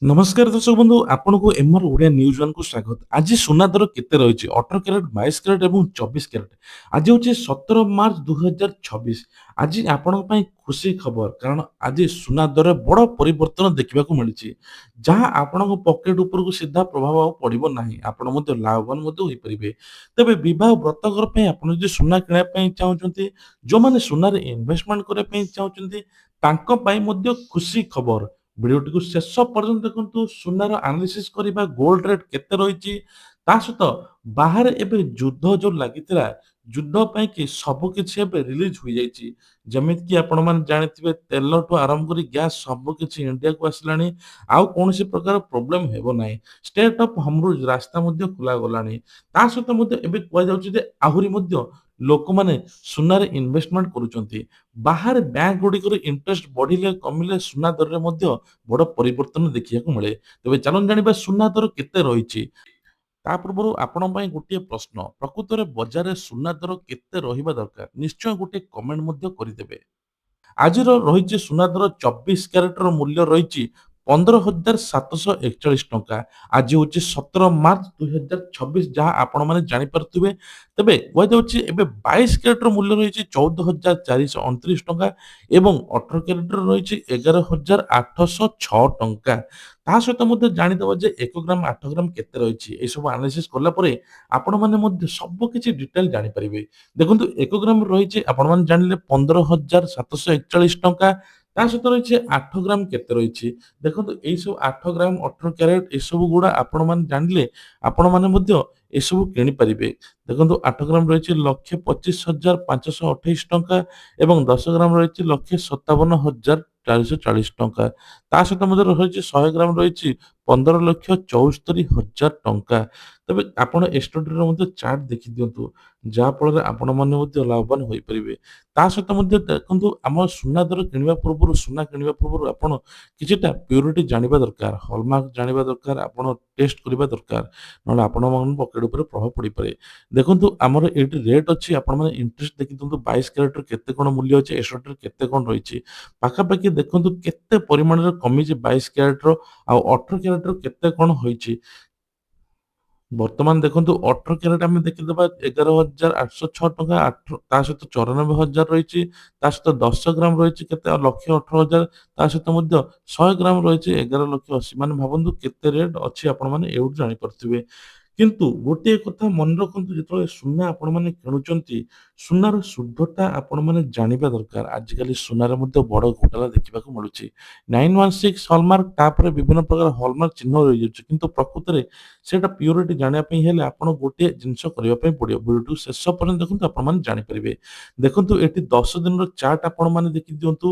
ନମସ୍କାର ଦର୍ଶକ ବନ୍ଧୁ ଆପଣଙ୍କୁ ଏମଆର ଓଡ଼ିଆ ନ୍ୟୁଜ୍ ୱାନକୁ ସ୍ୱାଗତ। ଆଜି ସୁନା ଦର କେତେ ରହିଛି? 18 କ୍ୟାରେଟ, 22 କ୍ୟାରେଟ ଏବଂ 24 କ୍ୟାରେଟ। ଆଜି ହେଉଛି 17 ମାର୍ଚ୍ଚ 2026। ଆଜି ଆପଣଙ୍କ ପାଇଁ ଖୁସି ଖବର, କାରଣ ଆଜି ସୁନା ଦରରେ ବଡ଼ ପରିବର୍ତ୍ତନ ଦେଖିବାକୁ ମିଳିଛି, ଯାହା ଆପଣଙ୍କ ପକେଟ ଉପରକୁ ସିଧା ପ୍ରଭାବ ଆଉ ପଡ଼ିବ ନାହିଁ। ଆପଣ ମଧ୍ୟ ଲାଭବାନ ମଧ୍ୟ ହୋଇପାରିବେ। ତେବେ ବିବାହ ବ୍ରତଘର ପାଇଁ ଆପଣ ଯଦି ସୁନା କିଣିବା ପାଇଁ ଚାହୁଁଛନ୍ତି, ଯେଉଁମାନେ ସୁନାରେ ଇନଭେଷ୍ଟମେଣ୍ଟ କରିବା ପାଇଁ ଚାହୁଁଛନ୍ତି, ତାଙ୍କ ପାଇଁ ମଧ୍ୟ ଖୁସି ଖବର। ଭିଡ଼ିଓଟିକୁ ଶେଷ ପର୍ଯ୍ୟନ୍ତ ଦେଖନ୍ତୁ। ସୁନାର ଆନାଲିସିସ୍ କରିବା, ଗୋଲ୍ଡ ରେଟ୍ କେତେ ରହିଛି, ତା ସହିତ ବାହାରେ ଏବେ ଯୁଦ୍ଧ ଯୋଉ ଲାଗିଥିଲା, ଯୁଦ୍ଧ ପାଇଁ କି ସବୁ କିଛି ଏବେ ରିଲିଜ ହୋଇଯାଇଛି। ଯେମିତିକି ଆପଣମାନେ ଜାଣିଥିବେ, ତେଲଠୁ ଆରମ୍ଭ କରି ଗ୍ୟାସ୍ ସବୁ କିଛି ଇଣ୍ଡିଆକୁ ଆସିଲାଣି। ଆଉ କୌଣସି ପ୍ରକାର ପ୍ରୋବ୍ଲେମ ହେବ ନାହିଁ। ଷ୍ଟେଟ୍ ଅଫ୍ ହର୍ମୁଜ ରାସ୍ତା ମଧ୍ୟ ଖୋଲାଗଲାଣି। ତା ସହିତ ମଧ୍ୟ ଏବେ କୁହାଯାଉଛି ଯେ ଆହୁରି ମଧ୍ୟ ଲୋକମାନେ ସୁନାରେ ଇନଭେଷ୍ଟମେଣ୍ଟ କରୁଛନ୍ତି। ବାହାରେ ବ୍ୟାଙ୍କ ଗୁଡ଼ିକର ଇଣ୍ଟରେଷ୍ଟ ବଢିଲେ କମିଲେ ସୁନା ଦରରେ ମଧ୍ୟ ବଡ଼ ପରିବର୍ତ୍ତନ ଦେଖିବାକୁ ମିଳେ। ତେବେ ଚାଲନ୍ତୁ ଜାଣିବା ସୁନା ଦର କେତେ ରହିଛି। ତା ପୂର୍ବରୁ ଆପଣଙ୍କ ପାଇଁ ଗୋଟିଏ ପ୍ରଶ୍ନ, ପ୍ରକୃତରେ ବଜାରରେ ସୁନା ଦର କେତେ ରହିବା ଦରକାର? ନିଶ୍ଚୟ ଗୋଟିଏ କମେଣ୍ଟ ମଧ୍ୟ କରିଦେବେ। ଆଜିର ରହିଛି ସୁନା ଦର 24 କ୍ୟାରେଟର ମୂଲ୍ୟ ରହିଛି 15,741 ଟଙ୍କା। ଆଜି ହେଉଛି 17 ମାର୍ଚ୍ଚ 2026, ଯାହା ଆପଣମାନେ ଜାଣିପାରୁଥିବେ। ତେବେ କୁହାଯାଉଛି ଏବେ 22 କ୍ୟାରେଟର ମୂଲ୍ୟ ରହିଛି 14,429 ଟଙ୍କା ଏବଂ 18 କ୍ୟାରେଟର ରହିଛି 11,806 ଟଙ୍କା। ତା ସହିତ ମଧ୍ୟ ଜାଣିଦେବା ଯେ 1 ଗ୍ରାମ 8 ଗ୍ରାମ କେତେ ରହିଛି। ଏସବୁ ଆନାଲିସିସ୍ କଲା ପରେ ଆପଣମାନେ ମଧ୍ୟ ସବୁ କିଛି ଡିଟେଲ ଜାଣିପାରିବେ। ଦେଖନ୍ତୁ 1 ଗ୍ରାମ ରହିଛି, ଆପଣମାନେ ଜାଣିଲେ 15,741 ଟଙ୍କା। ତା ସହିତ ରହିଛି 8 ଗ୍ରାମ କେତେ ରହିଛି। ଦେଖନ୍ତୁ ଏଇସବୁ 8 ଗ୍ରାମ 18 କ୍ୟାରେଟ ଏସବୁ ଗୁଡ଼ା ଆପଣମାନେ ଜାଣିଲେ ଆପଣମାନେ ମଧ୍ୟ ଏସବୁ କିଣିପାରିବେ। ଦେଖନ୍ତୁ 8 ଗ୍ରାମ ରହିଛି 1,25,528 ଟଙ୍କା ଏବଂ 10 ଗ୍ରାମ ରହିଛି 1,57,440 ଟଙ୍କା। ତା ସହିତ ମଧ୍ୟ ରହିଛି 100 ଗ୍ରାମ ରହିଛି 15,74,000 ଟଙ୍କା। ତେବେ ଆପଣ ଏଷ୍ଟଡିର ମଧ୍ୟ ଚାର୍ଟ ଦେଖିଦିଅନ୍ତୁ, ଯାହାଫଳରେ ଆପଣମାନେ ମଧ୍ୟ ଲାଭବାନ ହୋଇପାରିବେ। ତା ସହିତ ମଧ୍ୟ ଦେଖନ୍ତୁ, ଆମ ସୁନା ଦର କିଣିବା ପୂର୍ବରୁ, ସୁନା କିଣିବା ପୂର୍ବରୁ ଆପଣ କିଛିଟା ପ୍ୟୁରିଟି ଜାଣିବା ଦରକାର, ହଲମାର୍କ ଜାଣିବା ଦରକାର, ଆପଣ ଟେଷ୍ଟ କରିବା ଦରକାର। ନହେଲେ ଆପଣମାନଙ୍କ ପକେଟ ଉପରେ ପ୍ରଭାବ ପଡ଼ିପାରେ। ଦେଖନ୍ତୁ ଆମର ଏଇଠି ରେଟ୍ ଅଛି, ଆପଣମାନେ ଇଣ୍ଟରେଷ୍ଟ ଦେଖିଦିଅନ୍ତୁ। 22 କ୍ୟାରେଟର କେତେ କ'ଣ ମୂଲ୍ୟ ଅଛି, ଏଷ୍ଟଡିର କେତେ କ'ଣ ରହିଛି। ପାଖାପାଖି ଦେଖନ୍ତୁ କେତେ ପରିମାଣରେ କମିଛି 22 କ୍ୟାରେଟର ଆଉ 18 କ୍ୟାରେଟର କେତେ କ'ଣ ହୋଇଛି। ବର୍ତ୍ତମାନ ଦେଖନ୍ତୁ 18 କ୍ୟାରେଟ ଆମେ ଦେଖିଦେବା 11,806 ଟଙ୍କା, ତା ସହିତ 94,000 ରହିଛି। ତା ସହିତ 10 ଗ୍ରାମ ରହିଛି କେତେ, 1,18,000। ତା ସହିତ ମଧ୍ୟ 100 ଗ୍ରାମ ରହିଛି 11,80,000। ମାନେ ଭାବନ୍ତୁ କେତେ ରେଟ୍ ଅଛି, ଆପଣମାନେ ଏଇଠୁ ଜାଣିପାରୁଥିବେ। କିନ୍ତୁ ଗୋଟିଏ କଥା ମନେ ରଖନ୍ତୁ, ଯେତେବେଳେ ସୁନା ଆପଣମାନେ କିଣୁଛନ୍ତି, ସୁନାର ଶୁଦ୍ଧତା ଆପଣମାନେ ଜାଣିବା ଦରକାର। ଆଜିକାଲି ସୁନାରେ ମଧ୍ୟ ବଡ଼ ଘୋଟାଲା ଦେଖିବାକୁ ମିଳୁଛି। 916 ହଲମାର୍କ, ତାପରେ ବିଭିନ୍ନ ପ୍ରକାର ହଲମାର୍କ ଚିହ୍ନ ରହିଯାଉଛି, କିନ୍ତୁ ପ୍ରକୃତରେ ସେଇଟା ପ୍ୟୁରିଟି ଜାଣିବା ପାଇଁ ହେଲେ ଆପଣ ଗୋଟିଏ ଜିନିଷ କରିବା ପାଇଁ ପଡ଼ିବ। ଭିଡ଼ିଓଟି ଶେଷ ପର୍ଯ୍ୟନ୍ତ ଦେଖନ୍ତୁ, ଆପଣମାନେ ଜାଣିପାରିବେ। ଦେଖନ୍ତୁ ଏଠି 10 ଦିନର ଚାର୍ଟ ଆପଣମାନେ ଦେଖିଦିଅନ୍ତୁ।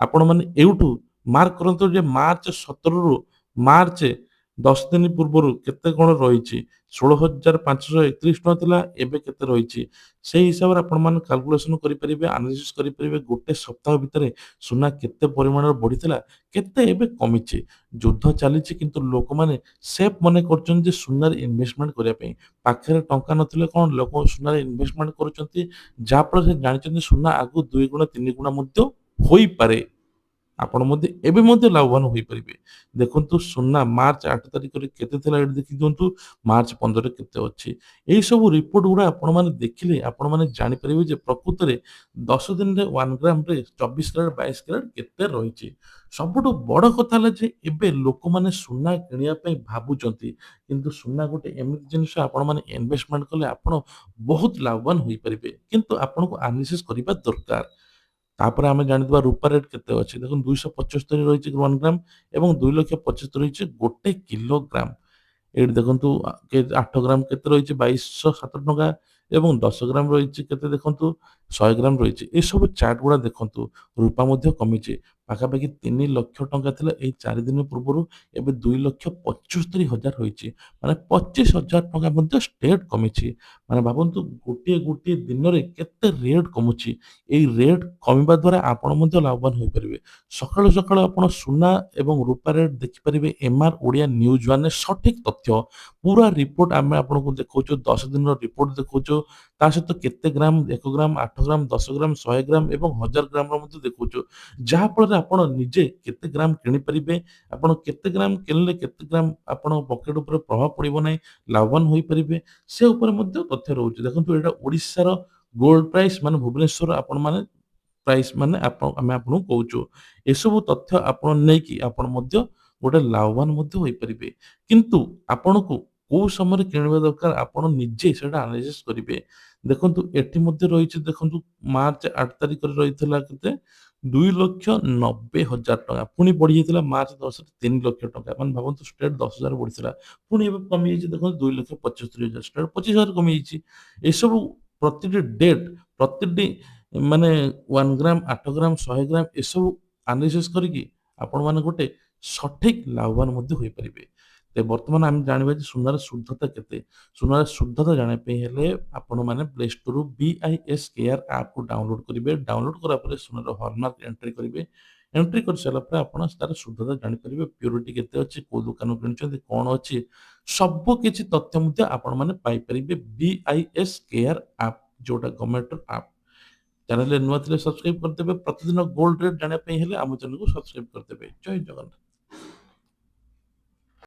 ଆପଣମାନେ ଏଇଠୁ ମାର୍କ କରନ୍ତୁ ଯେ ମାର୍ଚ୍ଚ 17ରୁ ମାର୍ଚ୍ଚ 10 ଦିନ ପୂର୍ବରୁ କେତେ କ'ଣ ରହିଛି। 16,531 ଟଙ୍କା ଥିଲା, ଏବେ କେତେ ରହିଛି। ସେଇ ହିସାବରେ ଆପଣମାନେ କାଲକୁଲେସନ କରିପାରିବେ, ଆନାଲିସିସ୍ କରିପାରିବେ। ଗୋଟେ ସପ୍ତାହ ଭିତରେ ସୁନା କେତେ ପରିମାଣରେ ବଢ଼ିଥିଲା, କେତେ ଏବେ କମିଛି। ଯୁଦ୍ଧ ଚାଲିଛି, କିନ୍ତୁ ଲୋକମାନେ ସେଫ୍ ମନେ କରୁଛନ୍ତି ଯେ ସୁନାରେ ଇନଭେଷ୍ଟମେଣ୍ଟ କରିବା ପାଇଁ। ପାଖରେ ଟଙ୍କା ନଥିଲେ କ'ଣ ଲୋକ ସୁନାରେ ଇନଭେଷ୍ଟମେଣ୍ଟ କରୁଛନ୍ତି, ଯାହାଫଳରେ ସେ ଜାଣିଛନ୍ତି ସୁନା ଆଗକୁ 2 ଗୁଣା 3 ଗୁଣା ମଧ୍ୟ ହୋଇପାରେ। ଆପଣ ମଧ୍ୟ ଏବେ ମଧ୍ୟ ଲାଭବାନ ହୋଇପାରିବେ। ଦେଖନ୍ତୁ ସୁନା ମାର୍ଚ୍ଚ 8 ତାରିଖରେ କେତେ ଥିଲା, ଏଠି ଦେଖିଦିଅନ୍ତୁ। ମାର୍ଚ୍ଚ 15ରେ କେତେ ଅଛି। ଏହି ସବୁ ରିପୋର୍ଟ ଗୁଡ଼ା ଆପଣମାନେ ଦେଖିଲେ ଆପଣମାନେ ଜାଣିପାରିବେ ଯେ ପ୍ରକୃତରେ 10 ଦିନରେ 1 ଗ୍ରାମରେ 24 କ୍ୟାରେଟ 22 କ୍ୟାରେଟ କେତେ ରହିଛି। ସବୁଠୁ ବଡ଼ କଥା ହେଲା ଯେ ଏବେ ଲୋକମାନେ ସୁନା କିଣିବା ପାଇଁ ଭାବୁଛନ୍ତି, କିନ୍ତୁ ସୁନା ଗୋଟେ ଏମିତି ଜିନିଷ, ଆପଣମାନେ ଇନଭେଷ୍ଟମେଣ୍ଟ କଲେ ଆପଣ ବହୁତ ଲାଭବାନ ହୋଇପାରିବେ, କିନ୍ତୁ ଆପଣଙ୍କୁ ଆନାଲିସିସ୍ କରିବା ଦରକାର। ତାପରେ ଆମେ ଜାଣିଥିବା ରୂପା ରେଟ୍ କେତେ ଅଛି। ଦେଖନ୍ତୁ 275 ରହିଛି 1 ଗ୍ରାମ ଏବଂ 2,75,000 ରହିଛି 1 କିଲୋଗ୍ରାମ। ଏଇଠି ଦେଖନ୍ତୁ 8 ଗ୍ରାମ କେତେ ରହିଛି, 2,207 ଟଙ୍କା ଏବଂ 10 ଗ୍ରାମ ରହିଛି କେତେ ଦେଖନ୍ତୁ, 100 ଗ୍ରାମ ରହିଛି। ଏସବୁ ଚାର୍ଟ ଗୁଡ଼ା ଦେଖନ୍ତୁ, ରୂପା ମଧ୍ୟ କମିଛି। ପାଖାପାଖି 3 ଲକ୍ଷ ଟଙ୍କା ଥିଲା ଏଇ 4 ଦିନ ପୂର୍ବରୁ, ଏବେ 2,75,000 ହୋଇଛି। ମାନେ 25,000 ଟଙ୍କା ମଧ୍ୟ ଷ୍ଟେଟ୍ କମିଛି। ମାନେ ଭାବନ୍ତୁ ଗୋଟିଏ ଗୋଟିଏ ଦିନରେ କେତେ ରେଟ୍ କମୁଛି। ଏଇ ରେଟ୍ କମିବା ଦ୍ୱାରା ଆପଣ ମଧ୍ୟ ଲାଭବାନ ହୋଇପାରିବେ। ସକାଳୁ ସକାଳୁ ଆପଣ ସୁନା ଏବଂ ରୂପା ରେଟ୍ ଦେଖିପାରିବେ ଏମଆର ଓଡ଼ିଆ ନ୍ୟୁଜ୍ ୱାନରେ ସଠିକ୍ ତଥ୍ୟ। ପୁରା ରିପୋର୍ଟ ଆମେ ଆପଣଙ୍କୁ ଦେଖାଉଛୁ, 10 ଦିନର ରିପୋର୍ଟ ଦେଖାଉଛୁ। ତା ସହିତ କେତେ ଗ୍ରାମ 1 ଗ୍ରାମ, 8 ଗ୍ରାମ, 10 ଗ୍ରାମ, 100 ଗ୍ରାମ ଏବଂ 1000 ଗ୍ରାମର ମଧ୍ୟ ଦେଖଉଛୁ। ଯାହା ଫଳରେ ଆପଣ ନିଜେ କେତେ ଗ୍ରାମ କିଣିପାରିବେ, ଆପଣ କେତେ ଗ୍ରାମ କିଣିଲେ କେତେ ଗ୍ରାମ ଆପଣଙ୍କ ପକେଟ୍ ଉପରେ ପ୍ରଭାବ ପଡ଼ିବ ନାହିଁ, ଲାଭବାନ ହୋଇପାରିବେ, ସେ ଉପରେ ମଧ୍ୟ ତଥ୍ୟ ରହୁଛି। ଦେଖନ୍ତୁ ଏଇଟା ଓଡ଼ିଶାର ଗୋଲ୍ଡ ପ୍ରାଇସ୍ ମାନେ ଭୁବନେଶ୍ୱର ଆପଣମାନେ ପ୍ରାଇସ୍ ମାନେ ଆମେ ଆପଣଙ୍କୁ କହୁଛୁ। ଏସବୁ ତଥ୍ୟ ଆପଣ ନେଇକି ଆପଣ ମଧ୍ୟ ଗୋଟେ ଲାଭବାନ ମଧ୍ୟ ହୋଇପାରିବେ। କିନ୍ତୁ ଆପଣଙ୍କୁ କୋଉ ସମୟରେ କିଣିବା ଦରକାର ଆପଣ ନିଜେ ସେଇଟା ଆନାଲିସିସ୍ କରିବେ। ଦେଖନ୍ତୁ ଏଠି ମଧ୍ୟ ରହିଛି ଦେଖନ୍ତୁ ମାର୍ଚ୍ଚ 8 ତାରିଖରେ ରହିଥିଲା କେତେ 2,90,000 ଟଙ୍କା। ପୁଣି ବଢ଼ିଯାଇଥିଲା ମାର୍ଚ୍ଚ 10 ରେ 3,00,000 ଟଙ୍କା। ମାନେ ଭାବନ୍ତୁ ଷ୍ଟ୍ରେଟ୍ 10,000 ବଢ଼ିଥିଲା। ପୁଣି ଏବେ କମିଯାଇଛି ଦେଖନ୍ତୁ 2,75,000 ଷ୍ଟ୍ରେଟ୍ 25,000 କମିଯାଇଛି। ଏସବୁ ପ୍ରତିଟି ଡେଟ୍ ପ୍ରତିଟି ମାନେ 1 ଗ୍ରାମ, 8 ଗ୍ରାମ, 100 ଗ୍ରାମ ଏସବୁ ଆନାଲିସିସ୍ କରିକି ଆପଣମାନେ ଗୋଟେ ସଠିକ୍ ଲାଭବାନ ମଧ୍ୟ ହୋଇପାରିବେ। ବର୍ତ୍ତମାନ ଆମେ ଜାଣିବା ଯେ ସୁନାର ଶୁଦ୍ଧତା କେତେ? ସୁନାର ଶୁଦ୍ଧତା ଜାଣିବା ପାଇଁ ହେଲେ ଆପଣମାନେ ପ୍ଲେ ଷ୍ଟୋରରୁ BIS କେୟାର ଆପ୍‌କୁ ଡାଉନଲୋଡ୍ କରିବେ। ଡାଉନଲୋଡ୍ କଲା ପରେ ସୁନାର ହଲମାର୍କ ଏଣ୍ଟ୍ରି କରିବେ। ଏଣ୍ଟ୍ରି କରିସାରିଲା ପରେ ଆପଣ ତାର ଶୁଦ୍ଧତା ଜାଣିପାରିବେ। ପ୍ୟୁରିଟି କେତେ ଅଛି, କୋଉ ଦୋକାନରୁ କିଣିଛନ୍ତି, କଣ ଅଛି, ସବୁ କିଛି ତଥ୍ୟ ମଧ୍ୟ ଆପଣମାନେ ପାଇପାରିବେ BIS କେୟାର ଆପ୍ ଯୋଉଟା ଗଭର୍ଣ୍ଣମେଣ୍ଟର ଆପ୍। ଚ୍ୟାନେଲରେ ନୂଆ ଥିଲେ ସବସ୍କ୍ରାଇବ୍ କରିଦେବେ। ପ୍ରତିଦିନ ଗୋଲ୍ଡ ରେଟ୍ ଜାଣିବା ପାଇଁ ହେଲେ ଆମ ଚ୍ୟାନେଲକୁ ସବସ୍କ୍ରାଇବ୍ କରିଦେବେ। ଜୟ ଜଗନ୍ନାଥ।